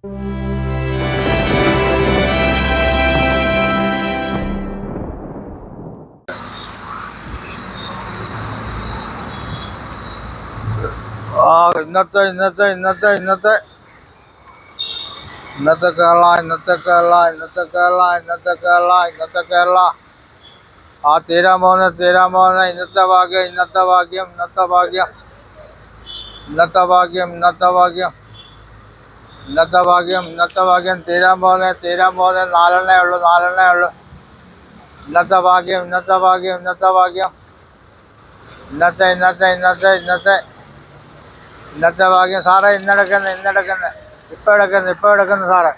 ഇന്നത്തെ കേരള തീരാൻ പോകുന്ന ഇന്നത്തെ ഭാഗ്യം തീരാൻ പോകുന്ന നാലെണ്ണേ ഉള്ളു. ഇന്നത്തെ ഭാഗ്യം സാറേ. ഇന്നെടുക്കുന്ന ഇപ്പൊ എടുക്കുന്നു സാറേ.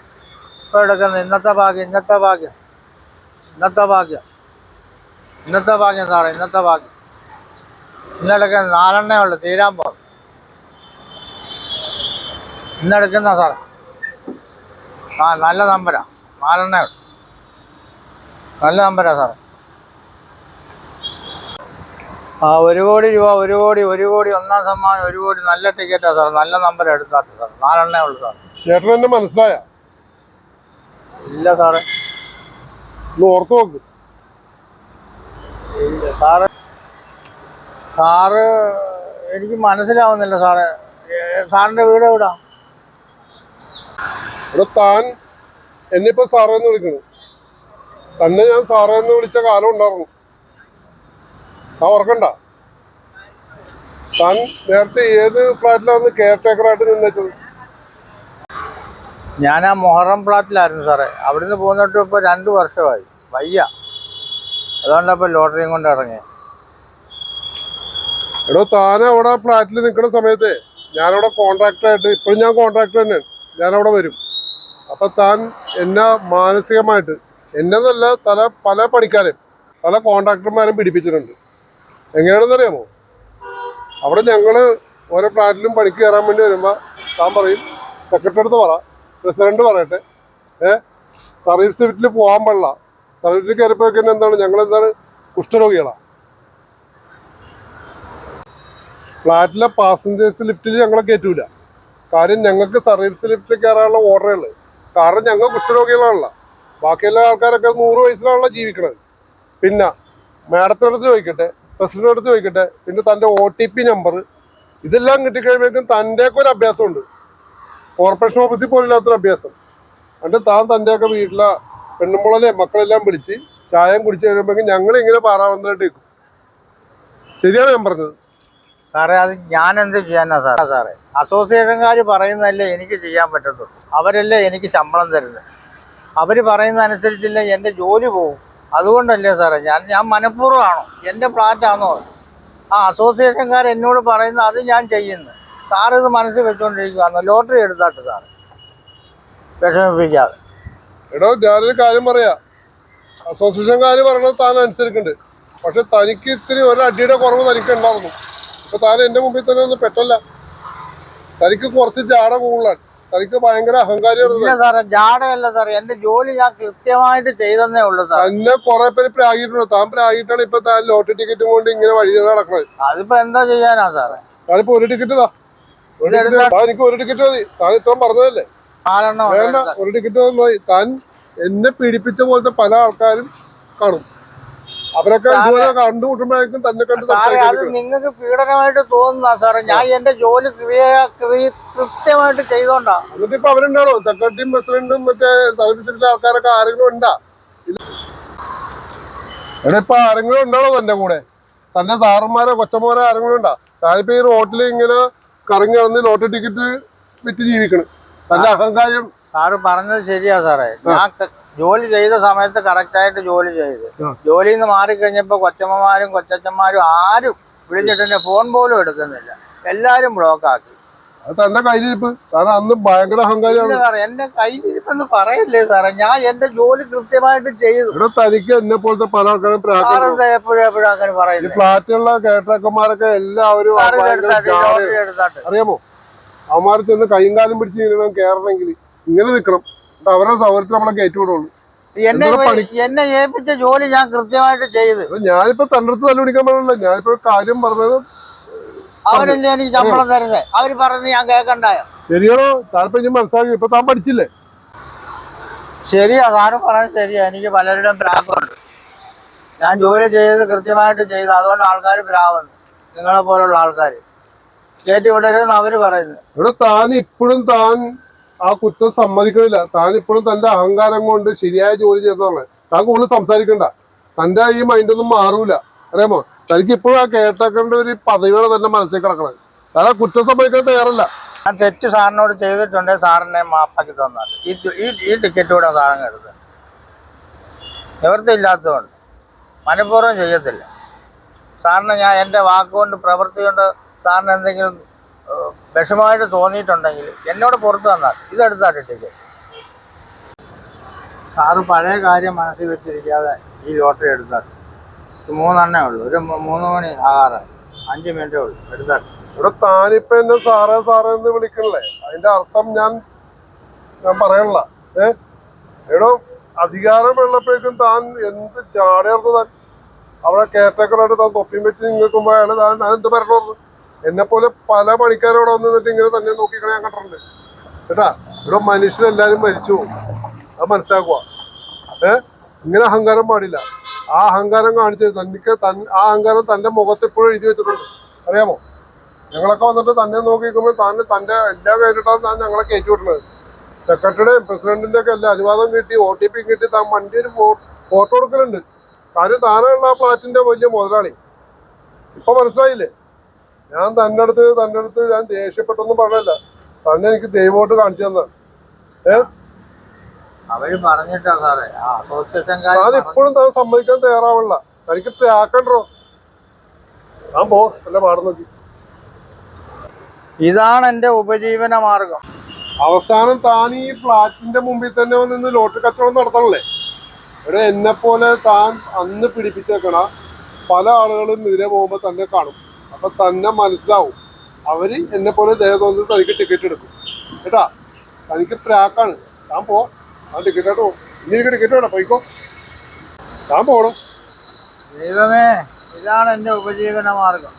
ഇന്നത്തെ ഭാഗ്യം സാറേ. ഇന്നെടുക്കുന്ന നാലെണ്ണേ ഉള്ളു, തീരാൻ പോകും. ഇന്നെടുക്കുന്ന സാറേ. നല്ല നമ്പരാ, നാലെണ്ണേ ഉള്ളു. നല്ല നമ്പരാ സാറേ. 1 കോടി രൂപ, 1 കോടി ഒന്നാം സമ്മാനം, 1 കോടി. നല്ല ടിക്കറ്റാ സാർ, നല്ല നമ്പർ എടുത്താട്ടെ സാർ. നാലെണ്ണേ ഉള്ളു സാർ. ചേട്ടൻ എന്നെ മനസ്സിലായ? ഇല്ല സാറേ, ഓർത്തു നോക്ക്. ഇല്ല സാറ് എനിക്ക് മനസ്സിലാവുന്നില്ല സാറേ. സാറിന്റെ വീട് എവിടാ? ഇവിടെ താൻ എന്നിപ്പോ സാറേന്ന് വിളിക്കണു. തന്നെ ഞാൻ സാറേന്ന് വിളിച്ച കാലം ഉണ്ടായിരുന്നു. ഓർക്കണ്ട? താൻ നേരത്തെ ഏത് ഫ്ലാറ്റിലായിരുന്നു കെയർ ടേക്കറായിട്ട് നിന്നേച്ചത്? ഞാൻ ആ മൊഹറം ഫ്ലാറ്റിലായിരുന്നു സാറേ. അവിടുന്ന് പോന്നിട്ട് ഇപ്പൊ 2 വർഷമായി. വയ്യ, അതുകൊണ്ടപ്പോ ലോട്ടറിയും കൊണ്ട് ഇറങ്ങി. എടോ, താൻ അവിടെ ഫ്ലാറ്റിൽ നിൽക്കുന്ന സമയത്ത് ഞാനവിടെ കോൺട്രാക്ടറായിട്ട്, ഇപ്പോഴും ഞാൻ കോൺട്രാക്ടർ തന്നെയാണ്, ഞാനവിടെ വരും. അപ്പൊ താൻ എന്നെ മാനസികമായിട്ട്, എന്നതല്ല, പല പണിക്കാരെയും പല കോൺട്രാക്ടർമാരും പിടിപ്പിച്ചിട്ടുണ്ട്. എങ്ങനെയാണെന്നറിയാമോ? അവിടെ ഞങ്ങള് ഓരോ ഫ്ലാറ്റിലും പണിക്ക് കയറാൻ വേണ്ടി വരുമ്പോൾ താൻ പറയും, സെക്രട്ടറി അടുത്ത് പറ, പ്രസിഡന്റ് പറയട്ടെ, സർവീസ് ലിഫ്റ്റിൽ പോകാൻ പാടില്ല. സർവീസ് ലിഫ്റ്റിൽ കയറിപ്പോയി എന്താണ്, ഞങ്ങളെന്താണ് കുഷ്ഠരോഗികളാണ്. ഫ്ലാറ്റിലെ പാസഞ്ചേഴ്സ് ലിഫ്റ്റിൽ ഞങ്ങളെ കയറ്റൂല. കാര്യം ഞങ്ങൾക്ക് സർവീസ് ലിഫ്റ്റിൽ കയറാനുള്ള ഓർഡറുകൾ. കാരണം ഞങ്ങൾ കുഷ്ഠരോഗികളാണല്ലോ. ബാക്കിയെല്ലാ ആൾക്കാരൊക്കെ 100 വയസ്സിലാണല്ലോ ജീവിക്കണത്. പിന്നെ മാഡത്തിനടുത്ത് ചോദിക്കട്ടെ, പ്രസിഡന്റ് അടുത്ത് ചോദിക്കട്ടെ, പിന്നെ തൻ്റെ OTP നമ്പർ, ഇതെല്ലാം കിട്ടിക്കഴിയുമ്പോഴേക്കും തൻ്റെയൊക്കെ ഒരു അഭ്യാസമുണ്ട്. കോർപ്പറേഷൻ ഓഫീസിൽ പോലില്ലാത്തൊരു അഭ്യാസം. എന്നിട്ട് തൻ്റെയൊക്കെ വീട്ടിലെ പെണ്ണുമ്പളെ മക്കളെല്ലാം വിളിച്ച് ചായം കുടിച്ച് കഴിയുമ്പോഴേക്കും ഞങ്ങളിങ്ങനെ പാറാവുന്നതായിട്ട് നിൽക്കും. ശരിയാണ് ഞാൻ പറഞ്ഞത് സാറേ? അത് ഞാൻ എന്ത് ചെയ്യാനാ സാറേ? അസോസിയേഷൻകാർ പറയുന്നതല്ലേ എനിക്ക് ചെയ്യാൻ പറ്റത്തുള്ളൂ. അവരല്ലേ എനിക്ക് ശമ്പളം തരുന്നത്. അവർ പറയുന്ന അനുസരിച്ചില്ല എൻ്റെ ജോലി പോകും. അതുകൊണ്ടല്ലേ സാറേ ഞാൻ മനഃപൂർവ്വമാണോ? എൻ്റെ ഫ്ലാറ്റാണോ? അസോസിയേഷൻകാർ എന്നോട് പറയുന്ന അത് ഞാൻ ചെയ്യുന്നു. സാറിത് മനസ്സിൽ വെച്ചുകൊണ്ടിരിക്കുകയാണോ? Lottery എടുത്താട്ട് sir വിഷമിപ്പിക്കാതെ. എടോ, ഞാനൊരു കാര്യം പറയാ. അസോസിയേഷൻകാർ പറയണത് താൻ അനുസരിക്കുന്നുണ്ട്. പക്ഷെ തനിക്ക് ഇത്തിരി ഒരടിയുടെ കുറവ് തനിക്ക് ഉണ്ടായിരുന്നു. ഇപ്പൊ താൻ എൻ്റെ മുമ്പിൽ തന്നെ ഒന്നും പെട്ടല്ല. തനിക്ക് കുറച്ച് ജാട കൂടുതലാണ്. തനിക്ക് ഭയങ്കര അഹങ്കാരിയാണ് സാറേ. ജാടയല്ല സാറേ, എന്റെ ജോലി ഞാൻ കൃത്യമായിട്ട് ചെയ്തേ ഉള്ളൂ സാർ. തന്നെ കുറെ പേര് പ്രാഗിയിട്ടുണ്ടോ? താൻ പ്രാഗിയിട്ടാണ് ഇപ്പൊ താൻ ലോട്ടറി ടിക്കറ്റും കൊണ്ട് ഇങ്ങനെ വഴി നടക്കുന്നത്. അതിപ്പോ എന്താ ചെയ്യാനാ സാറേ? താനിപ്പോ ഒരു ടിക്കറ്റ് എനിക്ക് ഒരു ടിക്കറ്റ് മതി. താൻ ഇത്രയും പറഞ്ഞതല്ലേ? വേണ്ട, ഒരു ടിക്കറ്റ് മതി. താൻ എന്നെ പീഡിപ്പിച്ച പോലത്തെ പല ആൾക്കാരും കാണും. അവരൊക്കെ കണ്ടുമുട്ടുമ്പോഴേക്കും തന്നെ അത് നിങ്ങൾക്ക് പീഡനമായിട്ട് തോന്നുന്ന സാറേ. ഞാൻ എന്റെ ജോലി കൃത്യമായിട്ട് ചെയ്തോണ്ടാ. എന്നിട്ട് ഇപ്പൊ അവരുണ്ടാണോ? സെക്രട്ടറിയും പ്രസിഡന്റും മറ്റേ സർവീസിലെ ആൾക്കാരൊക്കെ ആരെങ്കിലും ഉണ്ടാ? എടാ, ഇപ്പൊ ആരെങ്കിലും ഉണ്ടാണോ തന്റെ കൂടെ? തന്റെ സാറന്മാരോ കൊച്ചന്മാരോ ആരെങ്കിലും ഉണ്ടാ? ഞാനിപ്പോ ഈ റോട്ടിൽ ഇങ്ങനെ കറങ്ങി നടന്ന് ലോട്ടറി ടിക്കറ്റ് വിറ്റ് ജീവിക്കണം. തന്റെ അഹങ്കാരം. സാറ് പറഞ്ഞത് ശരിയാ സാറേ. ഞാൻ ജോലി ചെയ്ത സമയത്ത് കറക്റ്റായിട്ട് ജോലി ചെയ്ത്, ജോലിയിൽ നിന്ന് മാറിക്കഴിഞ്ഞപ്പോ കൊച്ചമ്മമാരും കൊച്ചച്ഛന്മാരും ആരും വിളിച്ചിട്ട് ഫോൺ പോലും എടുക്കുന്നില്ല. എല്ലാരും ബ്ലോക്കാക്കി. അത് തന്റെ കയ്യിലിരിപ്പ്. കാരണം അന്ന് ഭയങ്കര അഹങ്കാരിയാണ് സാറേ. എന്റെ കയ്യിലിരിപ്പെന്ന് പറയല്ലേ സാറേ? ഞാൻ എന്റെ ജോലി കൃത്യമായിട്ട് ചെയ്തു. ഇവിടെ തനിക്ക് എന്നെ പോലത്തെ പല ആൾക്കാരും എപ്പോഴും അങ്ങനെ പറയുന്നത്. ഫ്ലാറ്റുള്ള കേട്ടേക്കന്മാരൊക്കെ എല്ലാവരും അറിയാമോ? അവന്മാർ ചെന്ന് കൈയും കാലും പിടിച്ച് ഇങ്ങനെ കയറണമെങ്കിൽ ഇങ്ങനെ നിൽക്കണം. അവരുടെ സൗകര്യത്തിൽ നമ്മളെ കയറ്റി വിടുള്ളൂ. എന്നെ ഏൽപ്പിച്ച ജോലി ഞാൻ കൃത്യമായിട്ട് ചെയ്ത്. ഞാനിപ്പോ തന്റെ അടുത്ത് തല്ല് പിടിക്കാൻ പാടില്ല. ഞാനിപ്പോ കാര്യം പറഞ്ഞത് അവരല്ലേ എനിക്ക് ശമ്പളം തരുന്നത്. അവര് പറഞ്ഞ് ഞാൻ കേൾക്കണ്ടായോ? ശരിയാണോ? താല്പര്യം മനസ്സിലാക്കി. ഇപ്പൊ താൻ പഠിച്ചില്ലേ? ശരിയാ, സാറ് പറഞ്ഞത് ശരിയാ. എനിക്ക് പലരുടെയും പ്രാക്കുണ്ട്. ഞാൻ ജോലി ചെയ്ത് കൃത്യമായിട്ട് ചെയ്ത് അതുകൊണ്ട് ആൾക്കാർ പ്രാവുന്നു. നിങ്ങളെ പോലുള്ള ആൾക്കാർ കയറ്റി വിടരുതെന്ന് അവര് പറയുന്നത്. ഇവിടെ താൻ ഇപ്പോഴും ആ കുറ്റം സമ്മതിക്കണില്ല. താൻ ഇപ്പോഴും തന്റെ അഹങ്കാരം കൊണ്ട് ശരിയായ ജോലി ചെയ്തതാണ്. താൻ കൂടുതൽ സംസാരിക്കണ്ട. തന്റെ ഈ മൈൻഡൊന്നും മാറൂല. അറിയാമോ? തനിക്ക് ഇപ്പോഴും ആ കേട്ടേക്കേണ്ട ഒരു പദവിയാണ് തന്റെ മനസ്സിൽ കിടക്കണത്. താൻ ആ കുറ്റം സമ്മതിക്കാൻ തയ്യാറല്ല. ഞാൻ തെറ്റ് സാറിനോട് ചെയ്തിട്ടുണ്ടെങ്കിൽ സാറിനെ മാപ്പാക്കി തന്നാൽ ഈ ടിക്കറ്റ് കൂടെ സാറങ്ങ് എടുത്ത് നിവൃത്തിയില്ലാത്തതുകൊണ്ട് മനഃപൂർവ്വം ചെയ്യത്തില്ല. സാറിന് ഞാൻ എൻ്റെ വാക്കുകൊണ്ട് പ്രവൃത്തി കൊണ്ട് സാറിന് എന്തെങ്കിലും വിഷമമായിട്ട് തോന്നിയിട്ടുണ്ടെങ്കിൽ എന്നോട് പുറത്ത് തന്നാൽ ഇതെടുത്താൽ ടിക്കറ്റ്. സാറ് പഴയ കാര്യം മനസ്സിൽ വെച്ചിരിക്കാതെ ഈ ലോട്ടറി എടുത്താൽ 3 എണ്ണേ ഉള്ളൂ. ഒരു 3 മണി ആകാറായി, 5 മിനിറ്റേ ഉള്ളൂ. എടുത്താൽ ഇവിടെ താനിപ്പോ എന്നെ സാറേ സാറേ എന്ന് വിളിക്കണല്ലേ? അതിന്റെ അർത്ഥം ഞാൻ പറയണില്ല. എടോ, അധികാരം ഉള്ളപ്പോഴേക്കും താൻ എന്ത് ചാടേർന്നു. താൻ അവിടെ കെയർടേക്കറായിട്ട് താൻ തൊപ്പിയും വെച്ച് നിൽക്കുമ്പോ താൻ എന്ത് പറയണു? എന്നെ പോലെ പല പണിക്കാരോടെ വന്ന് നിന്നിട്ട് ഇങ്ങനെ തന്നെ നോക്കിക്കണേ ഞാൻ കണ്ടിട്ടുണ്ട് കേട്ടാ. ഇവിടെ മനുഷ്യരെല്ലാരും മരിച്ചു പോകും. അത് മനസ്സിലാക്കുക. ഇങ്ങനെ അഹങ്കാരം പാടില്ല. ആ അഹങ്കാരം കാണിച്ചത് തനിക്ക് ആ അഹങ്കാരം തന്റെ മുഖത്ത് എപ്പോഴും എഴുതി വെച്ചിട്ടുണ്ട്. അറിയാമോ? ഞങ്ങളൊക്കെ വന്നിട്ട് തന്നെ നോക്കിക്കുമ്പോൾ തന്റെ എല്ലാം കഴിഞ്ഞിട്ടാണ് താൻ ഞങ്ങളെ കയറ്റി വിട്ടുന്നത്. സെക്രട്ടറിയുടെയും പ്രസിഡന്റിന്റെ ഒക്കെ എല്ലാ അനുവാദം കിട്ടി, OTP കിട്ടി, താൻ വണ്ടി ഒരു ഫോട്ടോ എടുക്കലുണ്ട്. കാര്യം താനുള്ള ആ ഫ്ലാറ്റിന്റെ വലിയ മുതലാളി. ഇപ്പൊ മനസ്സിലായില്ലേ? ഞാൻ തന്റെ അടുത്ത് ഞാൻ ദേഷ്യപ്പെട്ടൊന്നും പറഞ്ഞല്ല. തന്നെ എനിക്ക് ദൈവമായിട്ട് കാണിച്ചു തന്നാണ്. അവര് പറഞ്ഞിട്ടാ സാറേ. താൻ ഇപ്പോഴും താൻ സമ്മതിക്കാൻ തയ്യാറാവണില്ല. തനിക്ക് പ്രാക്കണ്ടോ? താൻ പോ, എന്റെ പാടം നോക്കി. ഇതാണ് എന്റെ ഉപജീവന മാർഗം. അവസാനം താൻ ഈ ഫ്ലാറ്റിന്റെ മുമ്പിൽ തന്നെ വന്ന് ലോട്ടറി കച്ചവടം നടത്തണല്ലേ? ഇവിടെ എന്നെ പോലെ താൻ അന്ന് പിടിപ്പിച്ചേക്കണ പല ആളുകളും ഇതിലെ പോകുമ്പോ തന്നെ കാണും. അപ്പൊ തന്നെ മനസ്സിലാവും അവര് എന്നെ പോലെ ദേഹം തോന്നി തനിക്ക് ടിക്കറ്റ് എടുക്കും കേട്ടാ. തനിക്ക് പ്രാക്കാണ്. താൻ പോ, ആ ടിക്കറ്റായിട്ട് പോകും. ഇനി എനിക്ക് ടിക്കറ്റ് വേണം, പോയിക്കോ. താൻ പോണം. ദൈവമേ, ഇതാണ് എന്റെ ഉപജീവന മാർഗം.